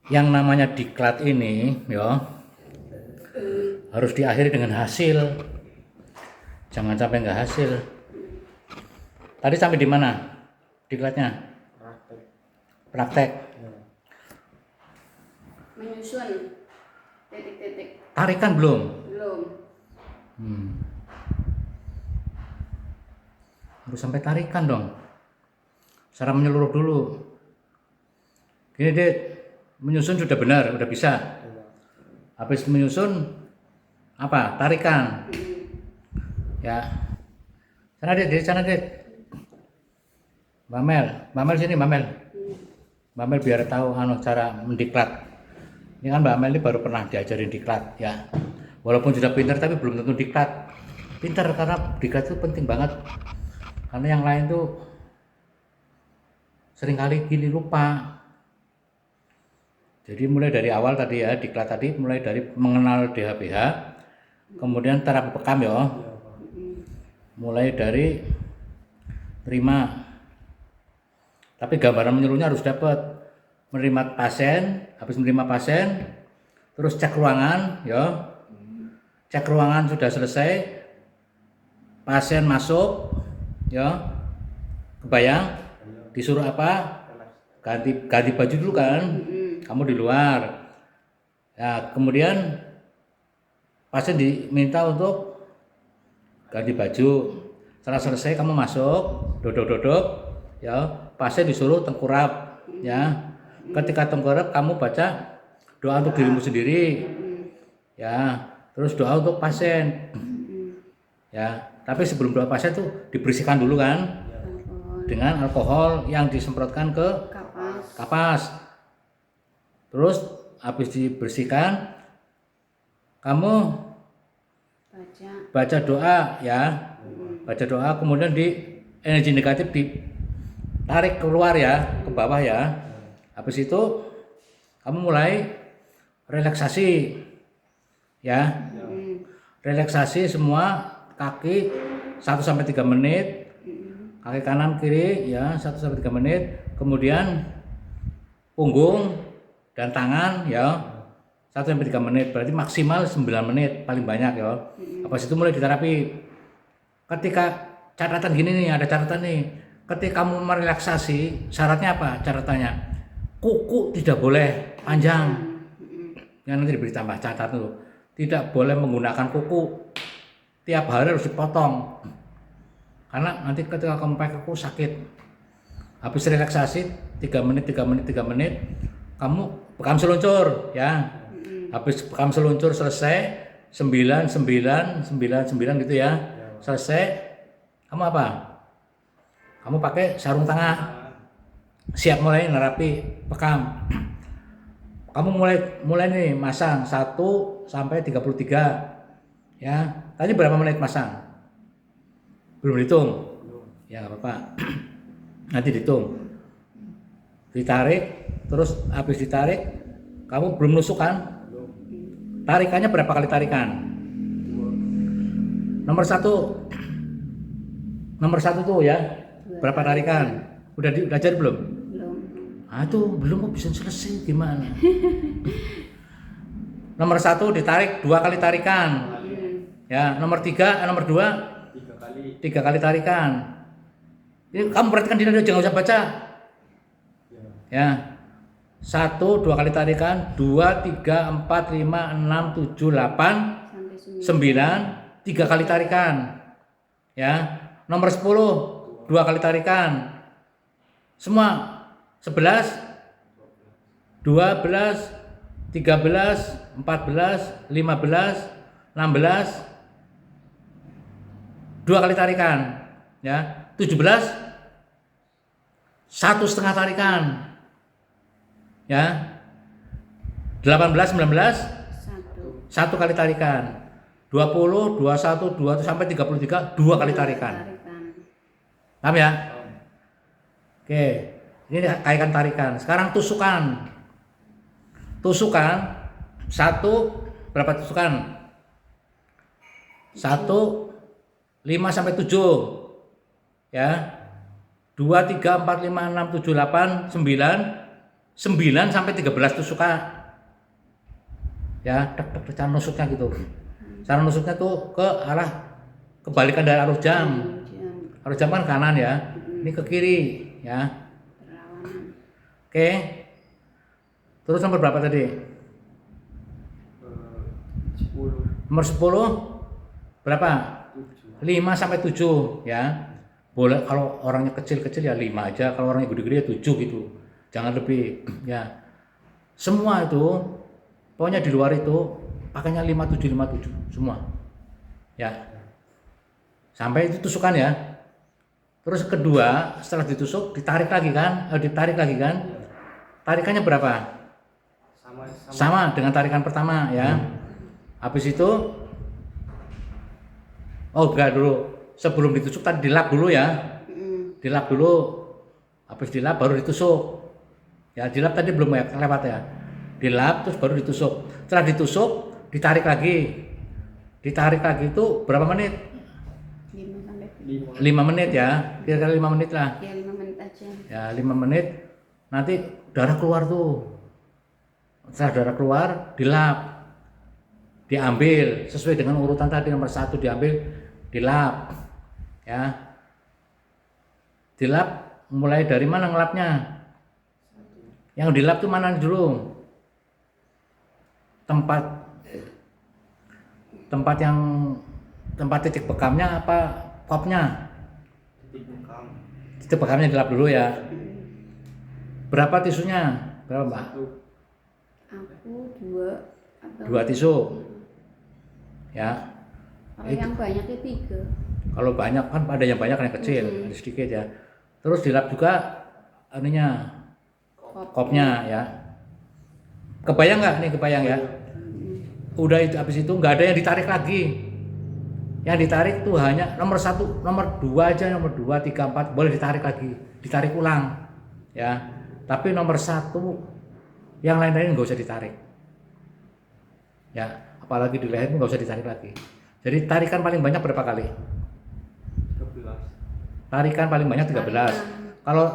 Yang namanya diklat ini ya harus diakhiri dengan hasil. Jangan sampai nggak hasil. Tadi sampai di mana diklatnya? Praktek. Menyusun titik-titik. Tarikan belum? Belum. Harus sampai tarikan dong. Secara menyeluruh dulu. Gini Dit, menyusun sudah benar, udah bisa. Habis menyusun apa? Tarikan. Ya. Sana Dit, di sana Dit. Mbak Mel sini Mbak Mel. Mbak Mel biar tahu cara mendiklat. Ini kan Mbak Mel ini baru pernah diajarin diklat ya. Walaupun sudah pintar tapi belum tentu diklat. Pintar karena diklat itu penting banget. Karena yang lain tuh seringkali gini lupa. Jadi mulai dari awal tadi ya, diklat tadi mulai dari mengenal DHBH, kemudian terapi bekam ya. Mulai dari terima. Tapi gambaran menyeluruhnya harus dapat. Menerima pasien, habis menerima pasien, terus cek ruangan ya. Cek ruangan sudah selesai. Pasien masuk ya. Kebayang disuruh apa? Ganti baju dulu kan. Kamu di luar. Ya, kemudian pasien diminta untuk ganti baju. Setelah selesai kamu masuk, duduk ya. Pasien disuruh tengkurap ya. Ketika tengkurap kamu baca doa untuk dirimu sendiri. Ya, terus doa untuk pasien. Ya, tapi sebelum doa pasien tuh dibersihkan dulu kan dengan alkohol yang disemprotkan ke kapas. Terus habis dibersihkan kamu baca doa ya. Baca doa kemudian energi negatif ditarik keluar ya, ke bawah ya. Habis itu kamu mulai relaksasi ya. Relaksasi semua kaki 1-3 menit. Kaki kanan kiri ya 1-3 menit. Kemudian punggung dan tangan ya 1-3 menit. Berarti maksimal 9 menit paling banyak ya. Habis itu mulai diterapi. Ketika catatan gini nih, ada catatan nih. Ketika kamu merelaksasi, syaratnya apa? Catatannya kuku tidak boleh panjang. Yang nanti diberi tambah catatan tuh. Tidak boleh menggunakan kuku. Tiap hari harus dipotong. Karena nanti ketika kamu pakai kuku sakit. Habis relaksasi 3 menit, kamu bekam seluncur ya. Habis bekam seluncur selesai 9 gitu ya. Selesai kamu apa? Kamu pakai sarung tangan. Siap mulai nerapi bekam. Kamu mulai nih masang 1-33 ya. Tadi berapa menit masang? Belum dihitung? Ya nggak apa-apa. Nanti dihitung. Ditarik, terus habis ditarik, kamu belum nusuk kan? Tarikannya berapa kali tarikan? Nomor satu tuh ya. Berapa tarikan? Udah diajar belum? Tuh belum kok bisa selesai gimana? Nomor 1 ditarik 2 kali tarikan. Ya, nomor 2 3 kali tarikan. Ini kamu perhatikan diri, jangan usah baca. Ya. 1 2 kali tarikan, 2 3 4 5 6 7 8 9 3 kali tarikan. Ya. Nomor 10 2 kali tarikan. Semua 11 12 13 14 15 16 2 kali tarikan ya. 17 1,5 tarikan ya. 18 19 1 kali tarikan. 20 21 22 sampai 33 2 kali tarikan. Paham ya? Oke, ini kaitan tarikan. Sekarang tusukan. Tusukan 1 berapa tusukan? 1 5 sampai 7. Ya. 2 3 4 5 6 7 8 9 9 sampai 13 tusukan. Ya, cara nusuknya gitu. Cara nusuknya tuh ke arah kebalikan dari arus jam. Arus jam kan kanan ya. Ini ke kiri ya. Berlawanan. Oke. Terus nomor berapa tadi? 10. Nomor 10 berapa? 5 sampai 7 ya. Boleh kalau orangnya kecil-kecil ya 5 aja, kalau orangnya gede-gede ya 7 gitu. Jangan lebih ya. Semua itu pokoknya di luar itu pakainya 5757 semua. Ya. Sampai itu tusukan ya. Terus kedua, setelah ditusuk ditarik lagi kan? Tarikannya berapa? Sama dengan tarikan pertama ya. Habis itu enggak dulu. Sebelum ditusuk tadi dilap dulu ya. Dilap dulu. Habis dilap baru ditusuk. Ya, dilap tadi belum ya, lewat ya. Dilap terus baru ditusuk. Setelah ditusuk ditarik lagi. Ditarik lagi itu berapa menit? 5 sampai 5 menit ya. Kira-kira 5 menit lah. ya 5 menit aja. Ya 5 menit nanti darah keluar tuh. Setelah darah keluar dilap, diambil sesuai dengan urutan tadi, nomor 1 diambil, dilap ya. Dilap mulai dari mana ngelapnya? Yang dilap tuh mana dulu? Tempat titik bekamnya apa kopnya? Titik bekamnya dilap dulu ya. Berapa tisunya? Berapa Mbak? Aku 2 atau 2 tisu. Ya. kalau yang banyaknya 3. Kalau banyak kan ada yang banyak, ada yang kecil, ada sedikit ya. Terus dilap juga anunya, kopnya ya. Kebayang nggak nih? Kebayang ya. Udah itu habis itu nggak ada yang ditarik lagi. Yang ditarik tuh hanya nomor 1, nomor 2 aja, nomor 2, 3, 4 boleh ditarik lagi, ditarik ulang ya. Tapi nomor 1 yang lain-lain nggak usah ditarik. Ya, apalagi di leher nggak usah ditarik lagi. Jadi tarikan paling banyak berapa kali? 13. Tarikan paling banyak 13. Kalau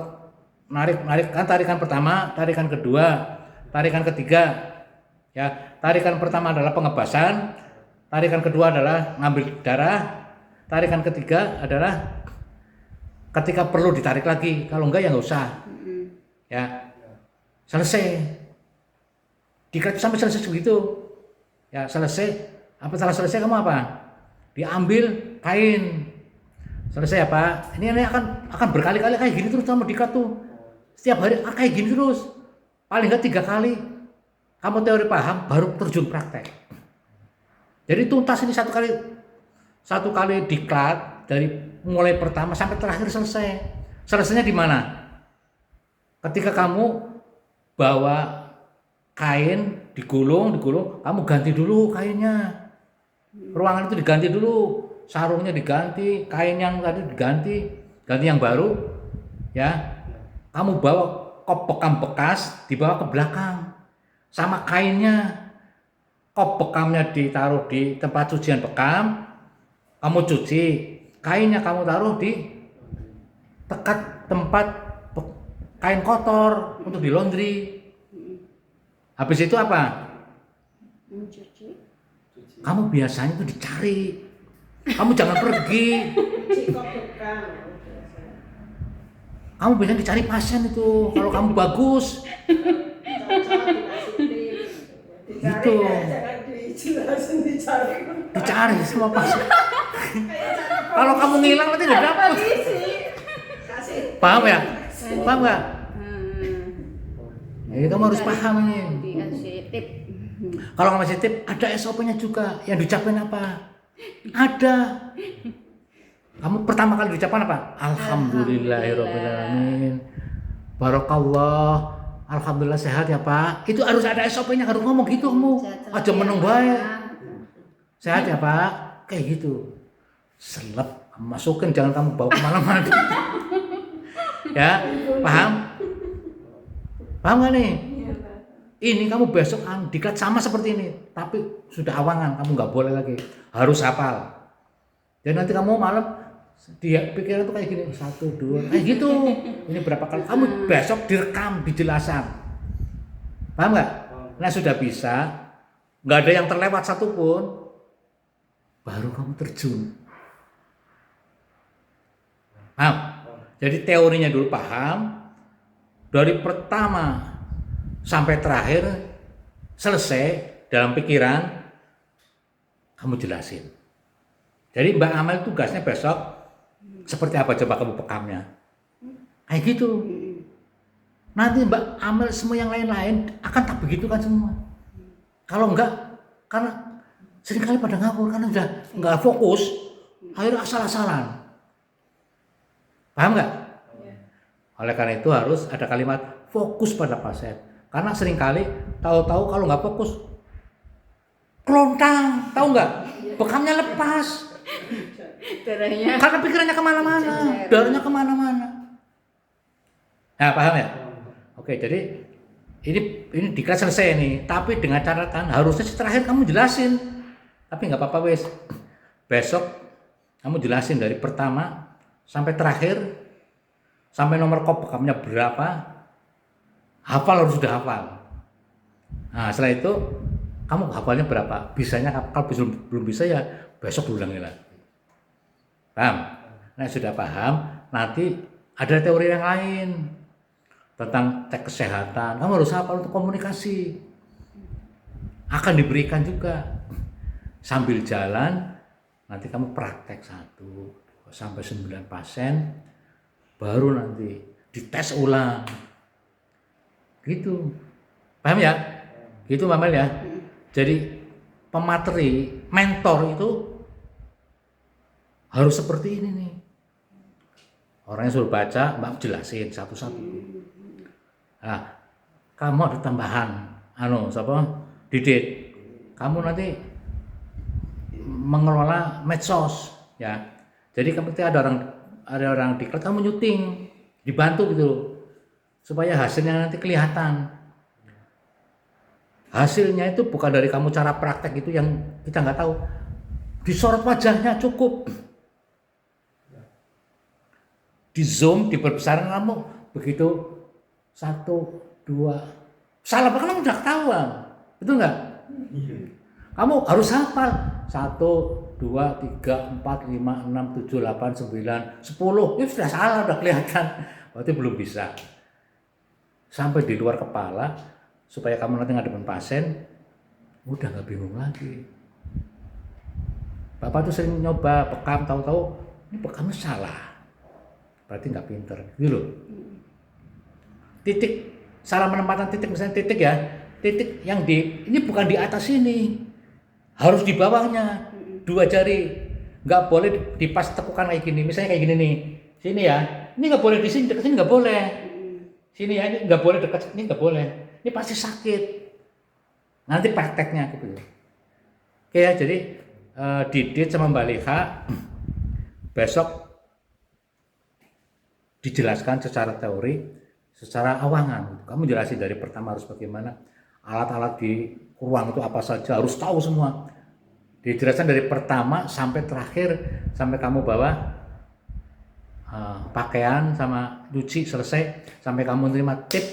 narik kan tarikan pertama, tarikan kedua, tarikan ketiga. Ya, tarikan pertama adalah pengebasan, tarikan kedua adalah ngambil darah, tarikan ketiga adalah ketika perlu ditarik lagi. Kalau enggak ya nggak usah. Ya. Selesai. Dikat sampai selesai begitu. Ya, selesai. Apa setelah selesai kamu apa? Diambil kain. Selesai apa? Ini akan berkali-kali kayak gini terus sama dikat tuh. Setiap hari kayak gini terus. Paling enggak 3 kali. Kamu teori paham baru terjun praktek. Jadi tuntas ini satu kali diklat dari mulai pertama sampai terakhir selesai. Selesainya di mana? Ketika kamu bawa kain digulung, kamu ganti dulu kainnya. Ruangan itu diganti dulu, sarungnya diganti, kain yang tadi diganti, ganti yang baru, ya. Kamu bawa kop bekam bekas, dibawa ke belakang, sama kainnya. Kop bekamnya ditaruh di tempat cucian bekam, kamu cuci, kainnya kamu taruh di dekat tempat kain kotor untuk di laundry. Habis itu apa? Mencuci. Kamu biasanya itu dicari. Kamu jangan pergi. Kamu biasanya dicari pasien itu. Kalau kamu bagus. Gitu. Dicari semua pasien. Kalau kamu ngilang nanti nggak dapat. Paham ya? Paham nggak? Jadi kamu harus paham ini. Dikasih tip. Kalau nggak masih tip, ada SOP-nya juga. Yang diucapin apa? Ada. Kamu pertama kali diucapkan apa? Alhamdulillahirobbilalamin. Barakallah. Alhamdulillah sehat ya Pak. Itu harus ada SOP-nya, harus ngomong gitu kamu. Aja meneng bae. Sehat ya Pak. Kayak gitu. Selep, masukin, jangan kamu bawa kemana-mana. Ya, paham? Paham gak nih? Ini kamu besok diklat sama seperti ini, tapi sudah awangan, kamu nggak boleh lagi, harus hafal. Dan nanti kamu malam dia pikiran tuh kayak gini, 1, 2, kayak gitu. Ini berapa kali? Kamu besok direkam dijelasan. Paham nggak? Nah sudah bisa, nggak ada yang terlewat satupun, baru kamu terjun. Paham? Jadi teorinya dulu paham, dari pertama sampai terakhir selesai dalam pikiran, kamu jelasin. Jadi Mbak Amel tugasnya besok seperti apa coba kamu pekamnya? Kayak gitu. Nanti Mbak Amel semua yang lain-lain akan tak begitu kan semua. Kalau enggak, karena seringkali pada ngawur karena udah enggak fokus, akhirnya asal-asalan. Paham nggak? Oleh karena itu harus ada kalimat fokus pada pasien. Karena seringkali tahu-tahu kalau nggak fokus, kelontang, tahu nggak? Bekamnya lepas. Darahnya. Karena pikirannya kemana-mana, darahnya kemana-mana. Nah, paham ya? Oke, jadi ini diklat selesai nih. Tapi dengan catatan harusnya terakhir kamu jelasin. Tapi nggak apa-apa wes. Besok kamu jelasin dari pertama sampai terakhir, sampai nomor kop bekamnya berapa. Hafal harus sudah hafal. Nah, setelah itu kamu hafalnya berapa? Bisanya kalau belum bisa ya besok diulangi lagi. Paham? Nah, sudah paham, nanti ada teori yang lain tentang tek kesehatan. Kamu harus hafal untuk komunikasi. Akan diberikan juga. Sambil jalan, nanti kamu praktek 1 sampai 9 pasien, baru nanti dites ulang. Gitu. Paham ya? Gitu Mamel ya. Jadi pemateri, mentor itu harus seperti ini nih. Orangnya suruh baca, Mbak jelasin satu-satu. Nah, kamu ada tambahan, Didit. Kamu nanti mengelola medsos, ya. Jadi ketika ada orang diklat, kamu nyuting, dibantu gitu, supaya hasilnya nanti kelihatan. Hasilnya itu bukan dari kamu cara praktek itu yang kita nggak tahu. Disorot wajahnya cukup. Di zoom, diperbesar kamu begitu 1, 2, salah apa kamu udah ketahuan, betul nggak? Kamu harus hafal 1, 2, 3, 4, 5, 6, 7, 8, 9, 10. Itu sudah salah, udah kelihatan. Berarti belum bisa. Sampai di luar kepala supaya kamu nanti ngadepin pasien udah nggak bingung lagi. Bapak tuh sering nyoba bekam, tahu-tahu ini bekamnya salah. Berarti nggak pinter, gitu loh. Titik, salah penempatan titik, misalnya titik ya, titik yang ini bukan di atas ini, harus di bawahnya, 2 jari, nggak boleh dipas tekukan kayak gini, misalnya kayak gini nih, sini ya, ini nggak boleh di sini, dekat sini nggak boleh, sini ya, ini nggak boleh dekat, ini nggak boleh, ini pasti sakit, nanti prakteknya gitu. Oke ya, jadi Didit sama Mbak Leha besok dijelaskan secara teori, secara awangan. Kamu jelasin dari pertama harus bagaimana, alat-alat di ruang itu apa saja, harus tahu semua. Dijelaskan dari pertama sampai terakhir, sampai kamu bawa pakaian sama cuci selesai, sampai kamu terima tip.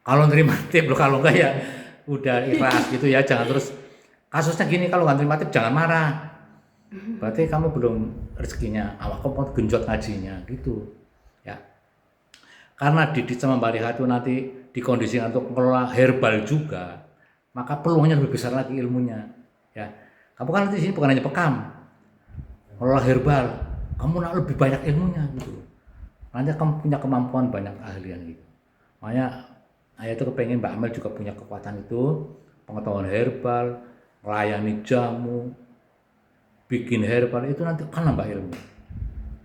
Kalau terima tip loh, kalau enggak ya udah ikhlas gitu ya, jangan terus kasusnya gini, kalau nggak terima tip jangan marah. Berarti kamu belum rezekinya, awak kamu mau genjot ngajinya gitu ya. Karena Didit sama Mbak Leha itu nanti dikondisikan untuk mengelola herbal juga, maka peluangnya lebih besar lagi ilmunya ya. Kamu kan nanti di sini bukan hanya bekam, mengelola herbal, kamu nak lebih banyak ilmunya gitu. Nanti kamu punya kemampuan banyak ahlian gitu. Makanya saya tuh kepengen Mbak Amel juga punya kekuatan itu, pengetahuan herbal, melayani jamu, bikin herbal, itu nanti kan nambah ilmu.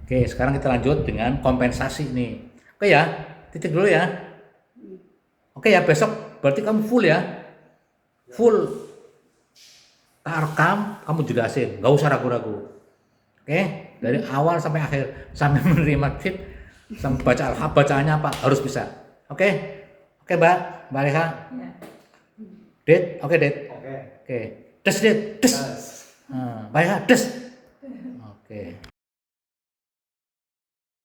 Oke, sekarang kita lanjut dengan kompensasi nih. Oke ya, titik dulu ya. Oke ya, besok berarti kamu full ya. Full. Tak rekam, kamu jelasin, nggak usah ragu-ragu. Oke, dari awal sampai akhir, sampai menerima tip, sampai bacaannya apa, harus bisa. Oke, oke Mbak Leha. Dit, oke Dit. Oke. Des Dit, des. Mbak Leha, des. Oke.